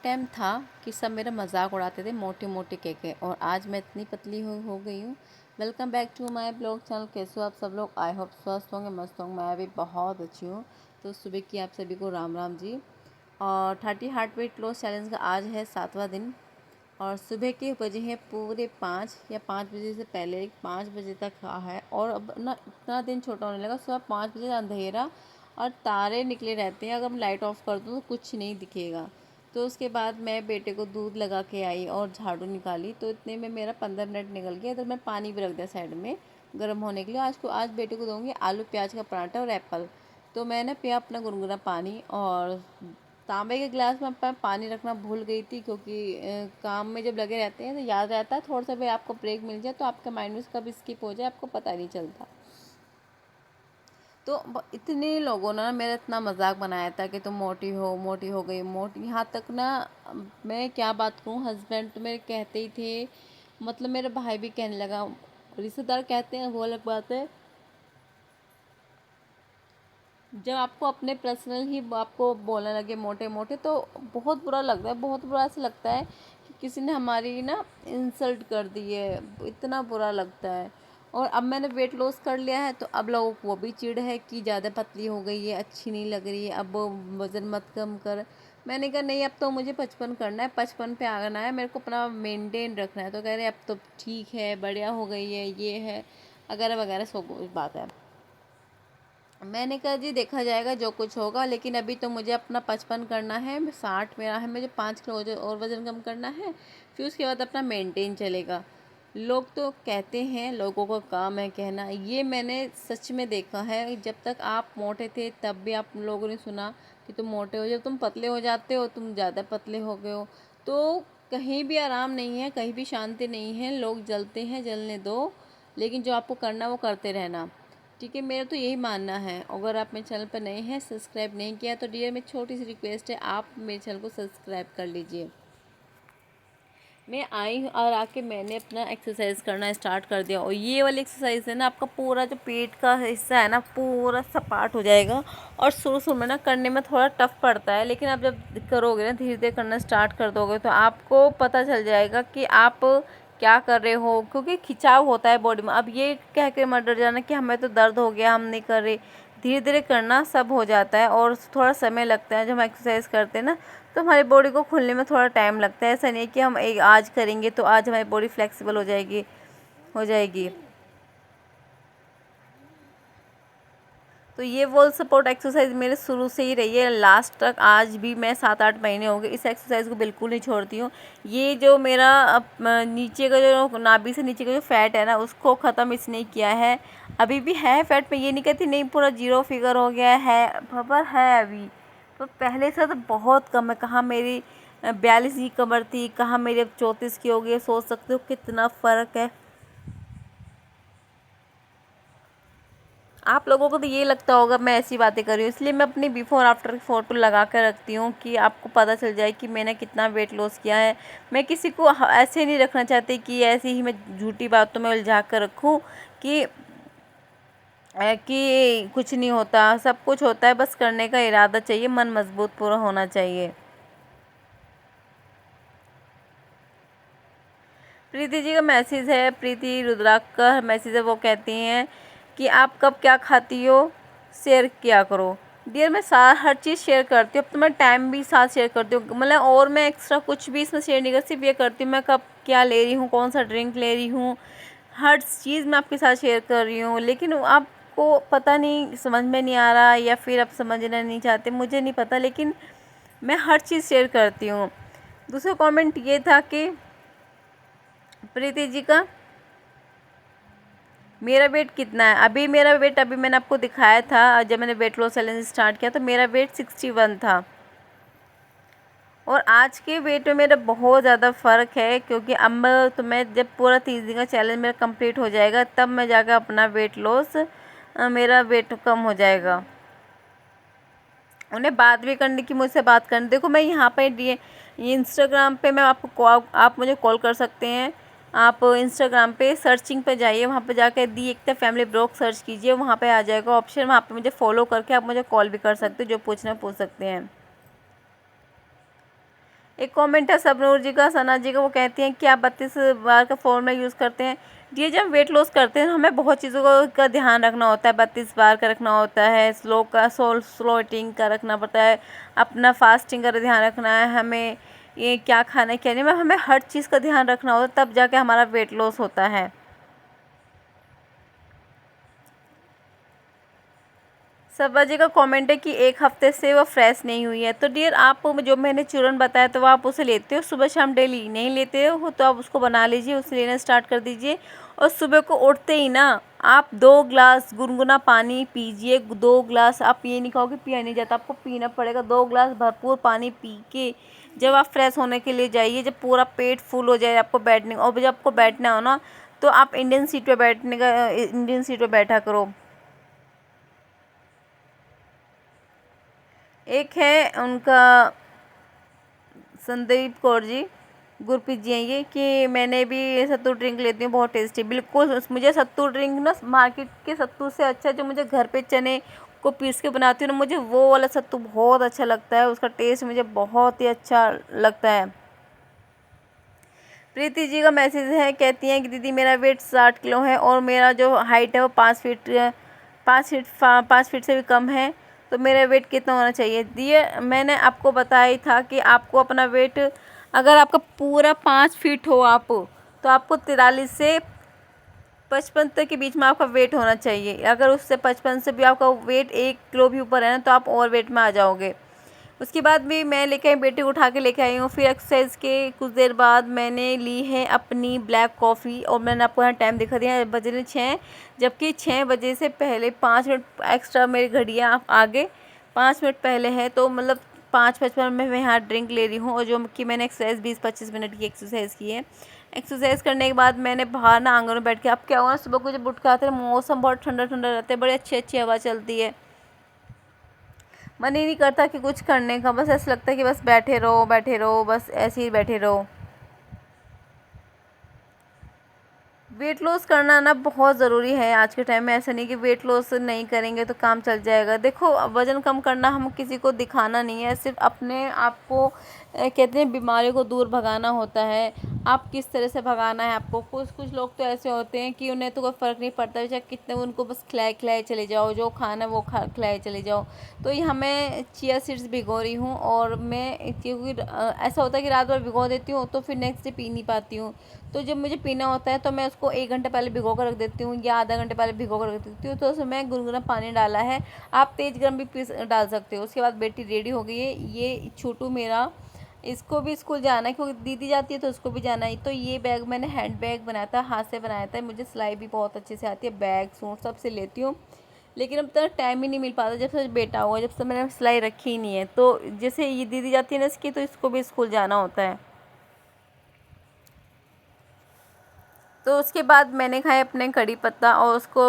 Time था कि सब मेरा मजाक उड़ाते थे मोटी मोटी कह के, और आज मैं इतनी पतली हो गई हूँ। Welcome back to my blog channel. कैसे हो आप सब लोग? आई होप स्वस्थ होंगे, मस्त होंगे। मैं भी बहुत अच्छी हूँ। तो सुबह की आप सभी को राम राम जी। और 30 हार्ट वेट लॉस चैलेंज का आज है 7वां दिन, और सुबह के बजे हैं पूरे 5 या 5 बजे से पहले 5 बजे तक है। और अब ना इतना दिन छोटा होने लगा। सुबह 5 बजे अंधेरा और तारे निकले रहते हैं। अगर मैं लाइट ऑफ कर दूँ तो कुछ नहीं दिखेगा। तो उसके बाद मैं बेटे को दूध लगा के आई और झाड़ू निकाली, तो इतने में मेरा 15 मिनट निकल गया। तो मैं पानी भी रख दिया साइड में गर्म होने के लिए। आज बेटे को दूँगी आलू प्याज का पराठा और एप्पल। तो मैंने पिया अपना गुनगुना पानी, और तांबे के गिलास में मैं पानी रखना भूल गई थी, क्योंकि काम में जब लगे रहते हैं तो याद रहता है। थोड़ा सा भी आपको ब्रेक मिल जाए तो आपका माइंड में कब स्किप हो जाए आपको पता नहीं चलता। तो इतने लोगों ने मेरा इतना मजाक बनाया था कि तुम मोटी हो गई मोटी। यहाँ तक ना, मैं क्या बात करूँ, हस्बैंड तो मेरे कहते ही थे, मतलब मेरा भाई भी कहने लगा। रिश्तेदार कहते हैं वो अलग बात है, जब आपको अपने पर्सनल ही आपको बोलने लगे मोटे मोटे तो बहुत बुरा लगता है। बहुत बुरा ऐसा लगता है कि किसी ने हमारी ना इंसल्ट कर दी है, इतना बुरा लगता है। और अब मैंने वेट लॉस कर लिया है, तो अब लोगों को वो भी चिढ़ है कि ज़्यादा पतली हो गई है, अच्छी नहीं लग रही है, अब वो वज़न मत कम कर। मैंने कहा नहीं, अब तो मुझे 55 करना है, 55 पे आना है, मेरे को अपना मेंटेन रखना है। तो कह रहे अब तो ठीक है, बढ़िया हो गई है, ये है वगैरह वगैरह सब बात है। मैंने कहा जी देखा जाएगा जो कुछ होगा, लेकिन अभी तो मुझे अपना 55 करना है, 60 मेरा है, मुझे 5 किलो और वज़न कम करना है। फिर उसके बाद अपना मेंटेन चलेगा। लोग तो कहते हैं, लोगों का काम है कहना। ये मैंने सच में देखा है। जब तक आप मोटे थे तब भी आप लोगों ने सुना कि तुम मोटे हो, जब तुम पतले हो जाते हो तुम ज़्यादा पतले हो गए हो। तो कहीं भी आराम नहीं है, कहीं भी शांति नहीं है। लोग जलते हैं, जलने दो, लेकिन जो आपको करना वो करते रहना। ठीक है, मेरा तो यही मानना है। अगर आप मेरे चैनल पर नए हैं, सब्सक्राइब नहीं किया, तो डियर मेरी छोटी सी रिक्वेस्ट है, आप मेरे चैनल को सब्सक्राइब कर लीजिए। मैं आई हूँ और आके मैंने अपना एक्सरसाइज करना स्टार्ट कर दिया, और ये वाली एक्सरसाइज है ना, आपका पूरा जो पेट का हिस्सा है ना पूरा सपाट हो जाएगा। और शुरू शुरू में ना करने में थोड़ा टफ पड़ता है, लेकिन आप जब करोगे ना, धीरे धीरे करना स्टार्ट कर दोगे, तो आपको पता चल जाएगा कि आप क्या कर रहे हो, क्योंकि खिंचाव होता है बॉडी में। अब ये कह के मत डर जाना कि हमें तो दर्द हो गया हम नहीं कर रहे। धीरे धीरे करना सब हो जाता है, और थोड़ा समय लगता है। जब हम एक्सरसाइज करते हैं ना, तो हमारी बॉडी को खुलने में थोड़ा टाइम लगता है। ऐसा नहीं है कि हम एक आज करेंगे तो आज हमारी बॉडी फ्लेक्सिबल हो जाएगी। तो ये वॉल सपोर्ट एक्सरसाइज मेरे शुरू से ही रही है लास्ट तक। आज भी मैं 7-8 महीने हो गए इस एक्सरसाइज को बिल्कुल नहीं छोड़ती हूँ। ये जो मेरा नीचे का जो नाभि से नीचे का जो फैट है ना, उसको ख़त्म इसने किया है। अभी भी है फैट, मैं ये नहीं कहती नहीं पूरा जीरो फिगर हो गया है, पर है अभी। तो पहले से तो बहुत कम है। कहाँ मेरी 42 की कमर थी, कहाँ मेरी अब 34 की हो गई है। सोच सकते हो कितना फ़र्क है। आप लोगों को तो ये लगता होगा मैं ऐसी बातें कर रही हूँ, इसलिए मैं अपनी बिफ़ोर आफ्टर की फ़ोटो लगा कर रखती हूँ कि आपको पता चल जाए कि मैंने कितना वेट लॉस किया है। मैं किसी को ऐसे नहीं रखना चाहती कि ऐसे ही मैं झूठी बातों में उलझा कर रखूँ कि कुछ नहीं होता। सब कुछ होता है, बस करने का इरादा चाहिए, मन मजबूत पूरा होना चाहिए। प्रीति जी का मैसेज है, प्रीति रुद्राक का मैसेज है। वो कहती हैं कि आप कब क्या खाती हो शेयर किया करो। डियर मैं हर चीज़ शेयर करती हूँ। अब तो मैं टाइम भी साथ शेयर करती हूँ, मतलब और मैं एक्स्ट्रा कुछ भी इसमें शेयर नहीं करती। सिर्फ ये करती हूँ मैं कब क्या ले रही हूँ, कौन सा ड्रिंक ले रही हूँ, हर चीज़ मैं आपके साथ शेयर कर रही हूँ। लेकिन आपको पता नहीं, समझ में नहीं आ रहा, या फिर आप समझना नहीं चाहते, मुझे नहीं पता, लेकिन मैं हर चीज़ शेयर करती हूँ। दूसरा कमेंट ये था कि प्रीति जी का मेरा वेट कितना है। अभी मेरा वेट, अभी मैंने आपको दिखाया था जब मैंने वेट लॉस चैलेंज स्टार्ट किया, तो मेरा वेट 61 था। और आज के वेट में मेरा बहुत ज़्यादा फ़र्क है, क्योंकि अब तो मैं जब पूरा 30 दिन का चैलेंज मेरा कंप्लीट हो जाएगा, तब मैं जाकर अपना वेट लॉस, मेरा वेट कम हो जाएगा। उन्हें बात भी करने की, मुझसे बात करने, देखो मैं यहाँ पे इंस्टाग्राम पे मैं आपको आप मुझे कॉल कर सकते हैं। आप इंस्टाग्राम पे सर्चिंग पे जाइए, वहाँ पे जाकर दी एकता फैमिली ब्लॉग सर्च कीजिए, वहाँ पे आ जाएगा ऑप्शन। वहाँ पे मुझे फॉलो करके आप मुझे कॉल भी कर सकते हो, जो पूछना पूछ सकते हैं। एक कमेंट है सबनूर जी का, सना जी का, वो कहती हैं कि आप 32 बार का फॉर्मूला यूज़ करते हैं। ये जब वेट लॉस करते हैं हमें बहुत चीज़ों का ध्यान रखना होता है। 32 बार का रखना होता है, स्लो ईटिंग का रखना पड़ता है, अपना फास्टिंग का ध्यान रखना है, हमें ये क्या खाना है क्या नहीं, हमें हर चीज़ का ध्यान रखना होता है, तब जाके हमारा वेट लॉस होता है। सब्बा जी का कमेंट है कि 1 हफ्ते से वो फ्रेश नहीं हुई है। तो डियर, आप जो मैंने चूरन बताया तो आप उसे लेते हो सुबह शाम डेली? नहीं लेते हो तो आप उसको बना लीजिए, उसे लेना स्टार्ट कर दीजिए। और सुबह को उठते ही ना आप 2 ग्लास गुनगुना पानी पीजिए। 2 ग्लास, आप ये नहीं कहोगे पिया नहीं जाता, आपको पीना पड़ेगा। 2 ग्लास भरपूर पानी पी के जब आप फ्रेश होने के लिए जाइए, जब पूरा पेट फुल हो जाए आपको बैठने, और जब आपको बैठना हो ना तो आप इंडियन सीट पे बैठा करो। एक है उनका संदीप कौर जी, गुरप्रीत जी हैं ये, कि मैंने भी सत्तू ड्रिंक लेती हूँ, बहुत टेस्टी। बिल्कुल मुझे सत्तू ड्रिंक ना मार्केट के सत्तू से अच्छा, जो मुझे घर पे चने को पीस के बनाती हूँ ना, मुझे वो वाला सत्तू बहुत अच्छा लगता है। उसका टेस्ट मुझे बहुत ही अच्छा लगता है। प्रीति जी का मैसेज है, कहती हैं कि दीदी मेरा वेट 60 किलो है और मेरा जो हाइट है वो 5 फीट से भी कम है, तो मेरा वेट कितना होना चाहिए? दिए मैंने आपको बताया ही था कि आपको अपना वेट, अगर आपका पूरा 5 फीट हो आप, तो आपको 43 से 55 तक के बीच में आपका वेट होना चाहिए। अगर उससे 55 से भी आपका वेट 1 किलो भी ऊपर है ना, तो आप ओवर वेट में आ जाओगे। उसके बाद भी मैं लेके आई, बेटी को उठा के लेके आई हूँ। फिर एक्सरसाइज के कुछ देर बाद मैंने ली है अपनी ब्लैक कॉफ़ी, और मैंने आपको यहाँ टाइम दिखा दिया, बज रहे 6, जबकि 6 बजे से पहले 5 मिनट एक्स्ट्रा मेरी घड़ियाँ आगे 5 मिनट पहले है, तो मतलब 5:55 में मैं यहाँ ड्रिंक ले रही हूँ। और जो कि मैंने एक्सरसाइज 20-25 मिनट की एक्सरसाइज की है। एक्सरसाइज करने के बाद मैंने बाहर ना आंगन में बैठ के, अब क्या हुआ ना, सुबह को जब उठ के आते हैं मौसम बहुत ठंडा ठंडा रहता है, बड़ी अच्छी अच्छी हवा चलती है, मन ही नहीं करता कि कुछ करने का, बस ऐसा लगता है कि बस बैठे रहो, बस ऐसे ही बैठे रहो। वेट लॉस करना ना बहुत ज़रूरी है आज के टाइम में। ऐसा नहीं कि वेट लॉस नहीं करेंगे तो काम चल जाएगा। देखो, वज़न कम करना हम किसी को दिखाना नहीं है, सिर्फ अपने आप को कहते हैं बीमारी को दूर भगाना होता है। आप किस तरह से भगाना है आपको। कुछ लोग तो ऐसे होते हैं कि उन्हें तो कोई फ़र्क नहीं पड़ता, चाहे कितने उनको बस खिलाए चले जाओ, जो खाना वो खिलाए चले जाओ। तो ये हमें चिया सीड्स भिगो रही हूँ, और मैं क्योंकि ऐसा होता है कि रात भर भिगो देती हूँ तो फिर नेक्स्ट डे पी नहीं पाती हूँ। तो जब मुझे पीना होता है तो मैं उसको 1 घंटे पहले भिगो कर रख देती हूँ, या आधा घंटे पहले भिगो कर रख देती हूँ। तो उसमें गुनगुना पानी डाला है, आप तेज़ गर्म भी डाल सकते हो। उसके बाद बेटी रेडी हो गई है। ये छोटू मेरा, इसको भी स्कूल जाना है क्योंकि दीदी जाती है तो उसको भी जाना है। तो ये बैग मैंने हैंड बैग बनाया था, हाथ से बनाया था। मुझे सिलाई भी बहुत अच्छे से आती है, बैग सूट सब से लेती हूँ, लेकिन अब तक टाइम ही नहीं मिल पाता। जब से बेटा हुआ, जब से मैंने सिलाई रखी ही नहीं है। तो जैसे ये दीदी जाती है ना इसकी, तो इसको भी स्कूल जाना होता है। तो उसके बाद मैंने खाए अपने कड़ी पत्ता, और उसको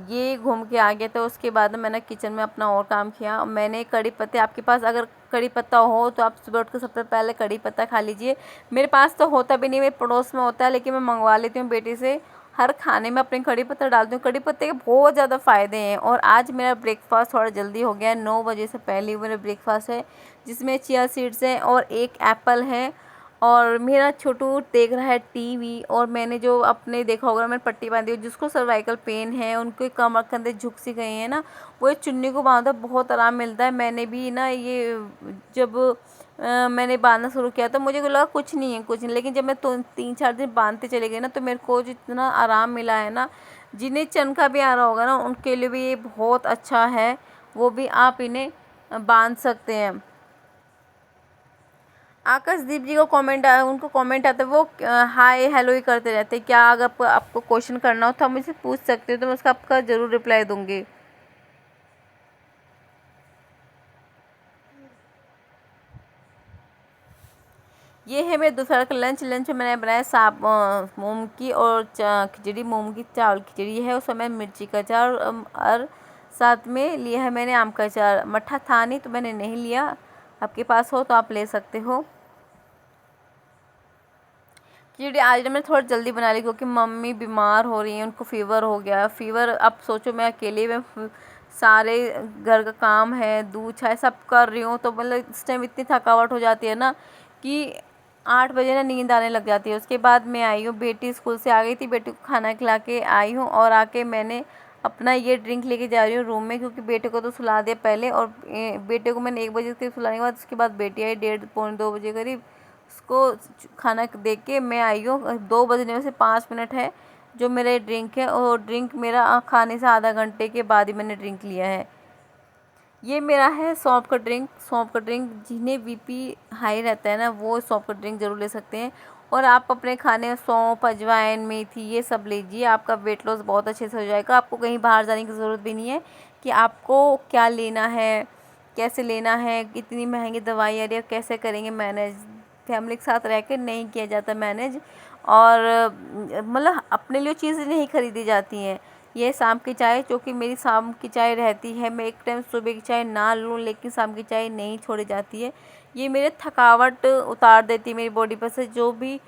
ये घूम के आ गया। तो उसके बाद मैंने किचन में अपना और काम किया। मैंने कड़ी पत्ते, आपके पास अगर कड़ी पत्ता हो तो आप सुबह उठ कर सबसे पहले कड़ी पत्ता खा लीजिए। मेरे पास तो होता भी नहीं, मेरे पड़ोस में होता है, लेकिन मैं मंगवा लेती हूँ बेटी से। हर खाने में अपने कड़ी पत्ता डालती हूँ। कड़ी पत्ते के बहुत ज़्यादा फ़ायदे हैं। और आज मेरा ब्रेकफास्ट थोड़ा जल्दी हो गया है, 9 बजे से पहले ही मेरा ब्रेकफास्ट है, जिसमें चिया सीड्स हैं और 1 एप्पल है। और मेरा छोटू देख रहा है टीवी। और मैंने जो अपने देखा होगा, मैंने पट्टी बांधी हुई, जिसको सर्वाइकल पेन है, उनके कमर कंधे झुक सी गए हैं ना, वो एक चुन्नी को बांधा बहुत आराम मिलता है। मैंने भी ना ये जब मैंने बांधना शुरू किया तो मुझे लगा कुछ नहीं है कुछ नहीं, लेकिन जब मैं तो 3-4 दिन बांधते चले गए ना, तो मेरे को जितना आराम मिला है ना, जिन्हें चनका भी आ रहा होगा ना, उनके लिए भी ये बहुत अच्छा है। वो भी आप इन्हें बांध सकते हैं। आकाशदीप जी को उनको कमेंट आता है, वो हाय हेलो ही करते रहते हैं। क्या अगर आपको क्वेश्चन करना हो तो आप मुझसे पूछ सकते हो, तो मैं उसका आपका ज़रूर रिप्लाई दूंगी। ये है मेरे दोपहर का लंच में मैंने बनाया मूंग की और खिचड़ी, मूंग की चावल खिचड़ी है, उसमें मैं मिर्ची का अचार और साथ में लिया है मैंने आम का अचार। मट्ठा था नहीं तो मैंने नहीं लिया, आपके पास हो तो आप ले सकते हो। खिचड़ी आज मैं थोड़ा जल्दी बना ली क्योंकि मम्मी बीमार हो रही हैं, उनको फ़ीवर हो गया। फ़ीवर, अब सोचो मैं अकेले में सारे घर का काम है, दूध चाय सब कर रही हूँ, तो मतलब इस टाइम इतनी थकावट हो जाती है ना कि 8 बजे ना नींद आने लग जाती है। उसके बाद मैं आई हूँ, बेटी स्कूल से आ गई थी, बेटी को खाना खिला के आई हूँ और आके मैंने अपना ये ड्रिंक लेके जा रही हूँ रूम में, क्योंकि बेटे को तो सुला दिया पहले और बेटे को मैंने 1 बजे के सुलाने के बाद उसके बाद बेटी आई 1:30 पौने 2 बजे करीब। उसको खाना दे के मैं आई हूँ। 2 बजने में से 5 मिनट है जो मेरा ड्रिंक है, और ड्रिंक मेरा खाने से आधा घंटे के बाद ही मैंने ड्रिंक लिया है। ये मेरा है सौंफ का ड्रिंक। सौंफ का ड्रिंक, जिन्हें बीपी हाई रहता है ना, वो सौंफ का ड्रिंक ज़रूर ले सकते हैं। और आप अपने खाने में सौंफ, अजवाइन, मेथी ये सब लीजिए, आपका वेट लॉस बहुत अच्छे से हो जाएगा। आपको कहीं बाहर जाने की ज़रूरत भी नहीं है कि आपको क्या लेना है, कैसे लेना है, इतनी महंगी दवाई आ रही है, कैसे करेंगे मैनेज। फैमिली के साथ रह कर नहीं किया जाता मैनेज, और मतलब अपने लिए चीज़ें नहीं खरीदी जाती हैं। ये शाम की चाय, जो कि मेरी शाम की चाय रहती है, मैं एक टाइम सुबह की चाय ना लूँ लेकिन शाम की चाय नहीं छोड़ी जाती है। ये मेरे थकावट उतार देती है मेरी बॉडी पर से, जो भी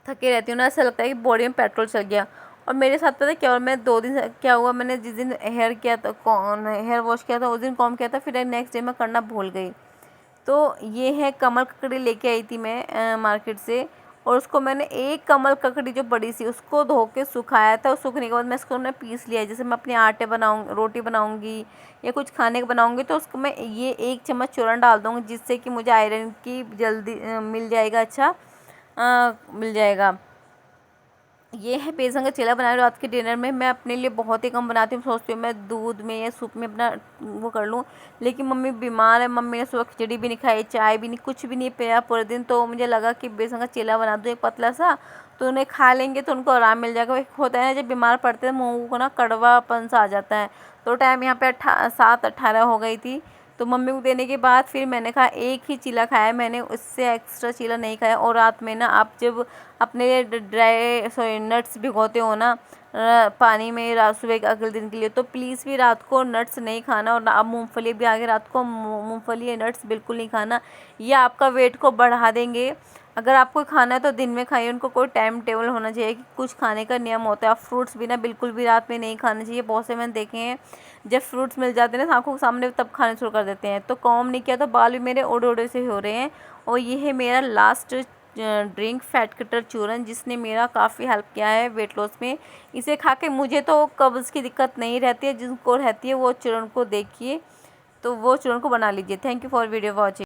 थके रहती हूँ ना, ऐसा लगता है कि बॉडी में पेट्रोल चल गया। और मेरे साथ पता है क्या, और मैं 2 दिन क्या हुआ, मैंने जिस दिन हेयर वॉश किया था उस दिन कॉम्ब किया था, फिर नेक्स्ट डे मैं करना भूल गई। तो ये है कमल ककड़ी लेके आई थी मैं मार्केट से, और उसको मैंने एक कमल ककड़ी जो बड़ी सी उसको धो के सुखाया था, और सूखने के बाद मैं इसको पीस लिया। जैसे मैं अपने आटे रोटी बनाऊंगी या कुछ खाने का बनाऊंगी तो उसको मैं ये 1 चम्मच चूरन डाल दूँगी, जिससे कि मुझे आयरन की जल्दी मिल जाएगा, अच्छा मिल जाएगा। ये है बेसन का चीला बना रही हूँ रात के डिनर में। मैं अपने लिए बहुत ही कम बनाती हूँ, सोचती हूँ मैं दूध में या सूप में अपना वो कर लूँ, लेकिन मम्मी बीमार है। मम्मी ने सुबह खिचड़ी भी नहीं खाई, चाय भी नहीं, कुछ भी नहीं पिया पूरे दिन। तो मुझे लगा कि बेसन का चीला बना दूँ एक पतला सा, तो उन्हें खा लेंगे तो उनको आराम मिल जाएगा। एक होता है ना, जब बीमार पड़ते हैं मुँह को ना कड़वापन सा आ जाता है। तो टाइम यहाँ पे 7:18 हो गई थी, तो मम्मी को देने के बाद फिर मैंने कहा, एक ही चीला खाया मैंने, उससे एक्स्ट्रा चीला नहीं खाया। और रात में ना आप जब अपने नट्स भिगोते हो ना पानी में रात सुबह के अगले दिन के लिए, तो प्लीज़ भी रात को नट्स नहीं खाना। और आप मूंगफली भी आगे रात को मूंगफली या नट्स बिल्कुल नहीं खाना, ये आपका वेट को बढ़ा देंगे। अगर आपको खाना है तो दिन में खाइए, उनको कोई टाइम टेबल होना चाहिए कि कुछ खाने का नियम होता है। आप फ्रूट्स भी ना बिल्कुल भी रात में नहीं खाने चाहिए। बहुत से मैंने देखे हैं जब फ्रूट्स मिल जाते हैं ना आँखों के सामने, तब खाने शुरू कर देते हैं। तो कॉम नहीं किया तो बाल भी मेरे उड़े उड़े से हो रहे हैं। और ये है मेरा लास्ट ड्रिंक, फैट कटर चूरन, जिसने मेरा काफ़ी हेल्प किया है वेट लॉस में। इसे खा के मुझे तो कब्ज़ की दिक्कत नहीं रहती है, जिनको रहती है वो चूरन को देखिए, तो वो चूरन को बना लीजिए। Thank you for video watching.